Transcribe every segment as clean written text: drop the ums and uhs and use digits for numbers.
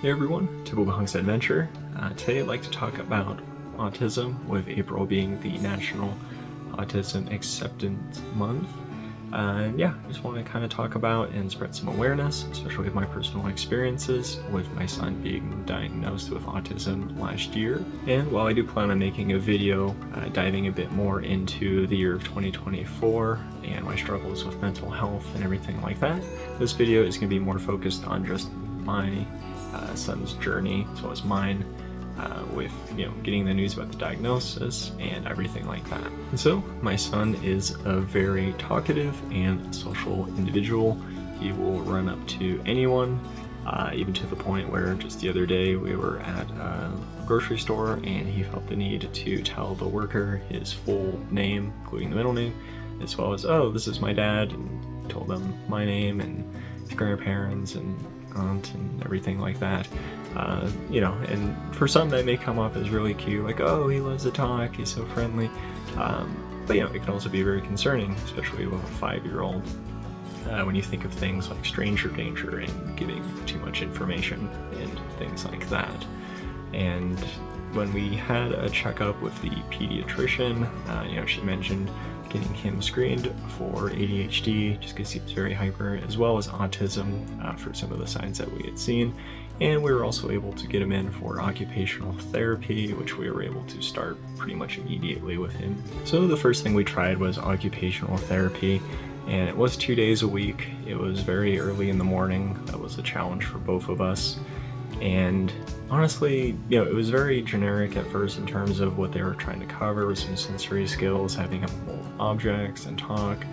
Hey everyone, Typical Hunks Adventure. Today I'd like to talk about autism, with April being the National Autism Acceptance Month. I just want to kind of talk about and spread some awareness, especially with my personal experiences with my son being diagnosed with autism last year. And while I do plan on making a video diving a bit more into the year of 2024 and my struggles with mental health and everything like that, this video is going to be more focused on just my son's journey as well as mine with getting the news about the diagnosis and everything like that. And so my son is a very talkative and social individual. He will run up to anyone, even to the point where just the other day we were at a grocery store and he felt the need to tell the worker his full name, including the middle name, as well as, oh, this is my dad, and told them my name and his grandparents and aunt and everything like that. And for some that may come off as really cute, like, oh, he loves to talk, he's so friendly. But it can also be very concerning, especially with a 5-year-old, when you think of things like stranger danger and giving too much information and things like that. And when we had a checkup with the pediatrician, she mentioned getting him screened for ADHD, just because he was very hyper, as well as autism for some of the signs that we had seen. And we were also able to get him in for occupational therapy, which we were able to start pretty much immediately with him. So the first thing we tried was occupational therapy, and it was 2 days a week. It was very early in the morning. That was a challenge for both of us. And honestly, it was very generic at first in terms of what they were trying to cover, with some sensory skills, having him hold objects and talk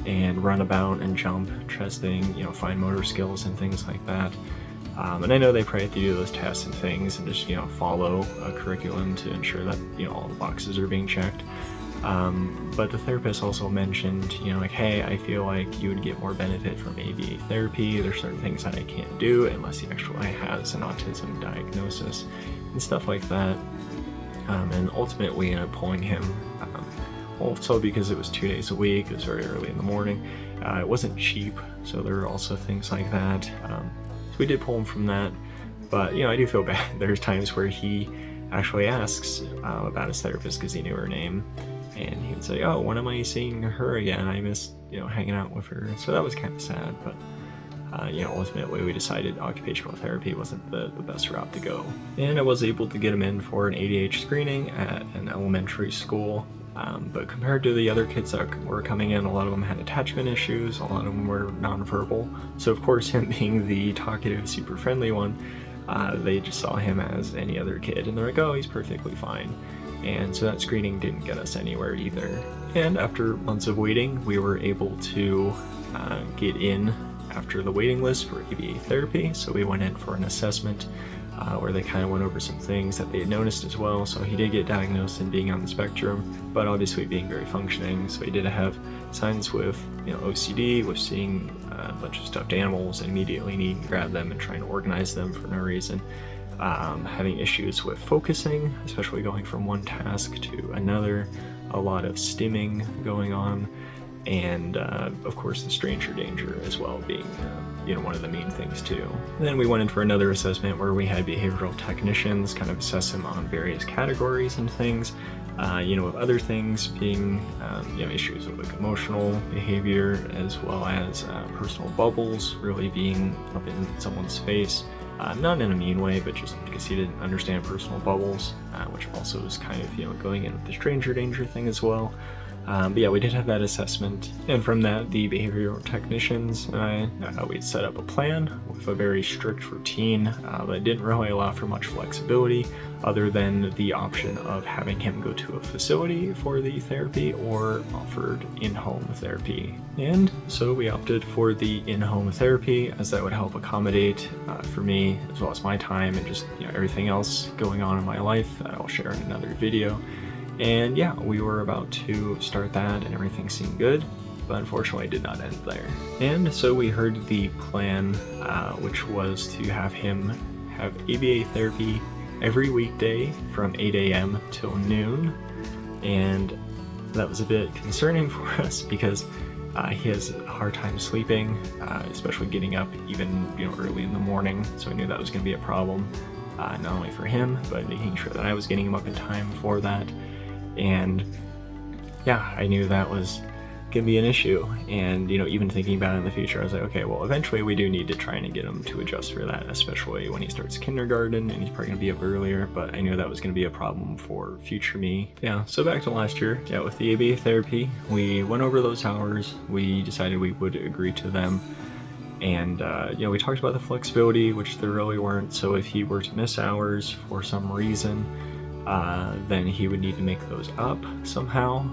and run about and jump, testing, fine motor skills and things like that. And I know they probably have to do those tests and things and just, follow a curriculum to ensure that, all the boxes are being checked. But the therapist also mentioned, hey, I feel like you would get more benefit from ABA therapy. There's certain things that I can't do unless he actually has an autism diagnosis and stuff like that. And ultimately we ended up pulling him, also because it was 2 days a week, it was very early in the morning. It wasn't cheap, so there were also things like that. So we did pull him from that, but I do feel bad. There's times where he actually asks about his therapist because he knew her name. And he would say, oh, when am I seeing her again? I miss, hanging out with her. So that was kind of sad, but, ultimately we decided occupational therapy wasn't the best route to go. And I was able to get him in for an ADHD screening at an elementary school. But compared to the other kids that were coming in, a lot of them had attachment issues, a lot of them were nonverbal. So of course, him being the talkative, super friendly one, they just saw him as any other kid. And they're like, oh, he's perfectly fine. And so that screening didn't get us anywhere either. And after months of waiting, we were able to get in after the waiting list for ABA therapy. So we went in for an assessment where they kind of went over some things that they had noticed as well. So he did get diagnosed in being on the spectrum, but obviously being very functioning. So he did have signs with OCD, with seeing a bunch of stuffed animals and immediately needing to grab them and trying to organize them for no reason. Having issues with focusing, especially going from one task to another, a lot of stimming going on, and of course the stranger danger as well being one of the main things too. And then we went in for another assessment where we had behavioral technicians kind of assess him on various categories and things, with other things being issues with like emotional behavior, as well as personal bubbles really being up in someone's face. Not in a mean way, but just because he didn't understand personal bubbles, which also is kind of, going in with the stranger danger thing as well. But yeah, we did have that assessment. And from that, the behavioral technicians and I, we'd set up a plan with a very strict routine that didn't really allow for much flexibility, other than the option of having him go to a facility for the therapy or offered in-home therapy. And so we opted for the in-home therapy, as that would help accommodate for me, as well as my time and just everything else going on in my life that I'll share in another video. And yeah, we were about to start that and everything seemed good, but unfortunately it did not end there. And so we heard the plan, which was to have him have ABA therapy every weekday from 8 a.m. till noon. And that was a bit concerning for us because He has a hard time sleeping, especially getting up even early in the morning. So I knew that was going to be a problem, not only for him, but making sure that I was getting him up in time for that. And yeah, I knew that was going to be an issue. And even thinking about it in the future, I was like, okay, well, eventually we do need to try and get him to adjust for that, especially when he starts kindergarten, and he's probably going to be up earlier. But I knew that was going to be a problem for future me. Yeah, so back to last year, with the ABA therapy, we went over those hours. We decided we would agree to them. And we talked about the flexibility, which there really weren't. So if he were to miss hours for some reason, then he would need to make those up somehow,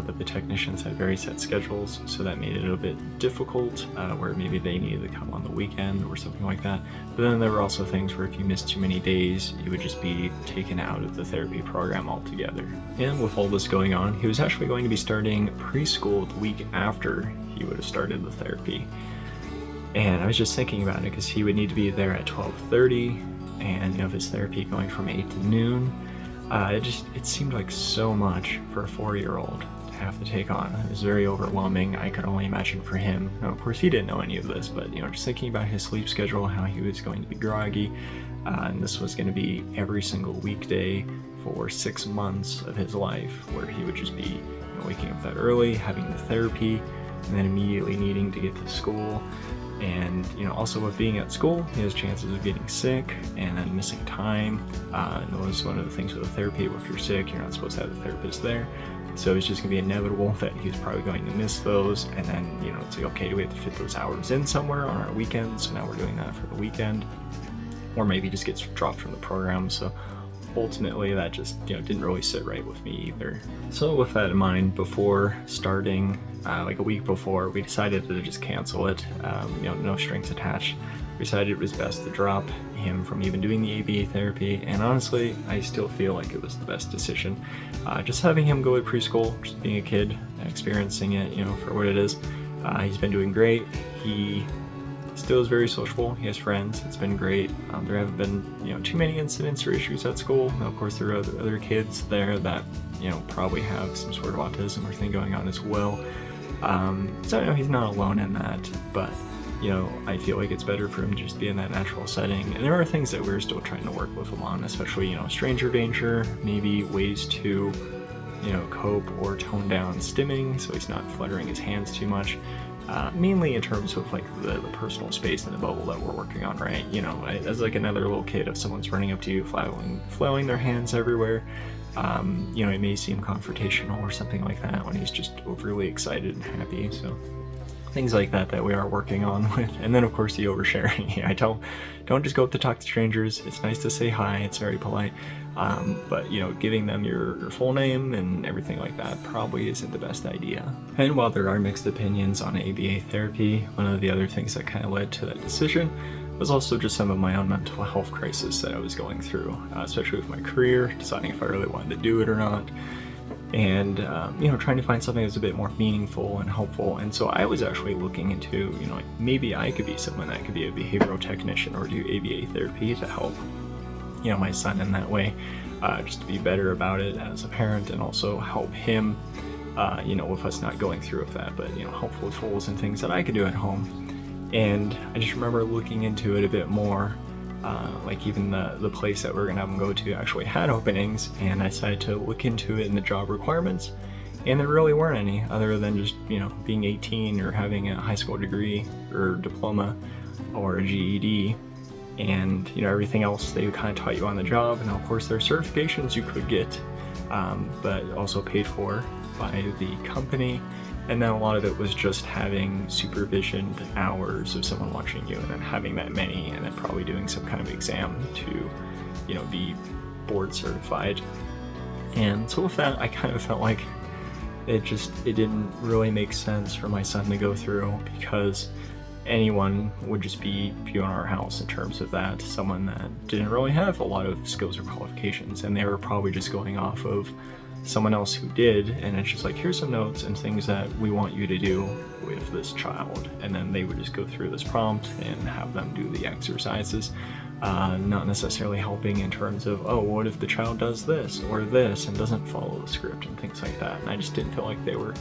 but the technicians had very set schedules, so that made it a little bit difficult, where maybe they needed to come on the weekend or something like that. But then there were also things where if you missed too many days, you would just be taken out of the therapy program altogether. And with all this going on, he was actually going to be starting preschool the week after he would have started the therapy. And I was just thinking about it because he would need to be there at 12:30, and if his therapy going from 8 to noon, it seemed like so much for a 4-year-old to have to take on. It was very overwhelming. I could only imagine for him. Now, of course, he didn't know any of this, but just thinking about his sleep schedule, how he was going to be groggy, and this was going to be every single weekday for 6 months of his life, where he would just be waking up that early, having the therapy, and then immediately needing to get to school. And also with being at school, he has chances of getting sick and then missing time. And that was one of the things with the therapy. If you're sick, you're not supposed to have the therapist there. So it's just gonna be inevitable that he's probably going to miss those. And then it's like, okay, do we have to fit those hours in somewhere on our weekend? So now we're doing that for the weekend, or maybe just gets dropped from the program. So ultimately that just didn't really sit right with me either. So with that in mind, before starting, like a week before, we decided to just cancel it. No strings attached. We decided it was best to drop him from even doing the ABA therapy, and honestly, I still feel like it was the best decision. Just having him go to preschool, just being a kid, experiencing it, for what it is. He's been doing great. He still is very sociable. He has friends. It's been great. There haven't been, too many incidents or issues at school. Now, of course, there are other kids there that, probably have some sort of autism or thing going on as well. So he's not alone in that, but I feel like it's better for him to just be in that natural setting. And there are things that we're still trying to work with him on, especially stranger danger, maybe ways to cope or tone down stimming so he's not fluttering his hands too much. Mainly in terms of like the personal space in the bubble that we're working on, right? As like another little kid, if someone's running up to you, flailing their hands everywhere, it may seem confrontational or something like that when he's just overly excited and happy. So things like that we are working on with. And then of course the oversharing. I don't just go up to talk to strangers. It's nice to say hi, it's very polite, but giving them your full name and everything like that probably isn't the best idea. And while there are mixed opinions on ABA therapy, one of the other things that kind of led to that decision was also just some of my own mental health crisis that I was going through, especially with my career, deciding if I really wanted to do it or not. And trying to find something that's a bit more meaningful and helpful. And so I was actually looking into like maybe I could be someone that could be a behavioral technician or do ABA therapy to help my son in that way, just to be better about it as a parent, and also help him with us not going through with that, but helpful tools and things that I could do at home. And I just remember looking into it a bit more. Like even the place that we're gonna have them go to actually had openings, and I decided to look into it in the job requirements, and there really weren't any other than just being 18 or having a high school degree or diploma or a GED, and everything else they kind of taught you on the job. And of course there are certifications you could get, but also paid for by the company. And then a lot of it was just having supervision hours of someone watching you, and then having that many, and then probably doing some kind of exam to, be board certified. And so with that, I kind of felt like it didn't really make sense for my son to go through, because anyone would just be in our house in terms of that, someone that didn't really have a lot of skills or qualifications, and they were probably just going off of someone else who did, and it's just like, here's some notes and things that we want you to do with this child, and then they would just go through this prompt and have them do the exercises, not necessarily helping in terms of, oh, what if the child does this or this and doesn't follow the script and things like that. And I just didn't feel like they were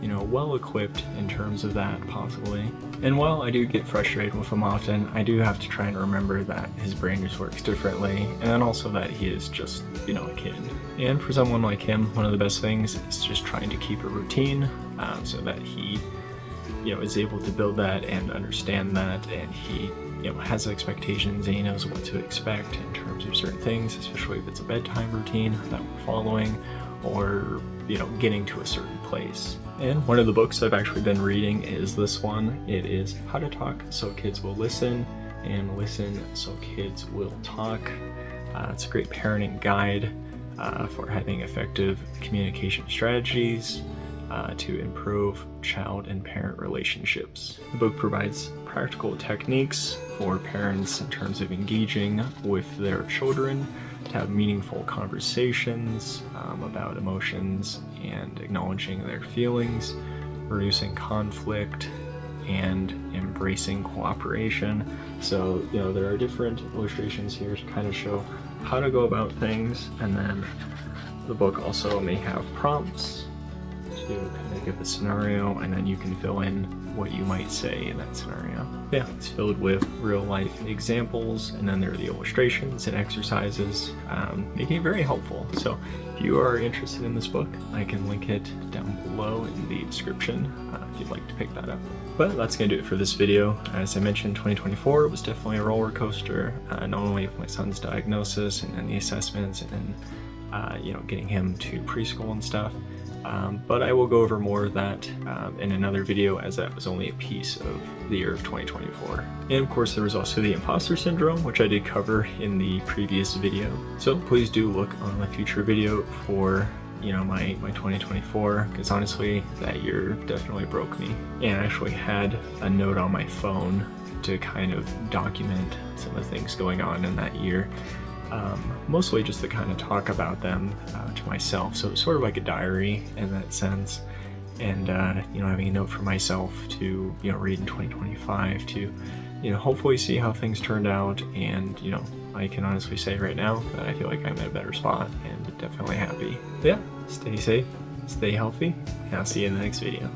you know, well equipped in terms of that, possibly. And while I do get frustrated with him often, I do have to try and remember that his brain just works differently, and then also that he is just, you know, a kid. And for someone like him, one of the best things is just trying to keep a routine so that he, you know, is able to build that and understand that, and he, you know, has expectations and he knows what to expect in terms of certain things, especially if it's a bedtime routine that we're following, or, you know, getting to a certain place. And one of the books I've actually been reading is this one. It is How to Talk So Kids Will Listen, and Listen So Kids Will Talk. It's a great parenting guide for having effective communication strategies to improve child and parent relationships. The book provides practical techniques for parents in terms of engaging with their children, to have meaningful conversations about emotions and acknowledging their feelings, reducing conflict, and embracing cooperation. So, you know, there are different illustrations here to kind of show how to go about things, and then the book also may have prompts to kind of give a scenario, and then you can fill in what you might say in that scenario. Yeah, it's filled with real life examples, and then there are the illustrations and exercises, making it very helpful. So if you are interested in this book, I can link it down below in the description if you'd like to pick that up. But that's gonna do it for this video. As I mentioned, 2024 was definitely a roller coaster, not only with my son's diagnosis and then the assessments, and then you know, getting him to preschool and stuff. But I will go over more of that in another video, as that was only a piece of the year of 2024. And of course, there was also the imposter syndrome, which I did cover in the previous video. So please do look on the future video for, you know, my 2024, because honestly, that year definitely broke me. And I actually had a note on my phone to kind of document some of the things going on in that year. Mostly just to kind of talk about them to myself. So it's sort of like a diary in that sense. And, you know, having a note for myself to, you know, read in 2025 to, you know, hopefully see how things turned out. And, you know, I can honestly say right now that I feel like I'm in a better spot and definitely happy. Yeah, stay safe, stay healthy, and I'll see you in the next video.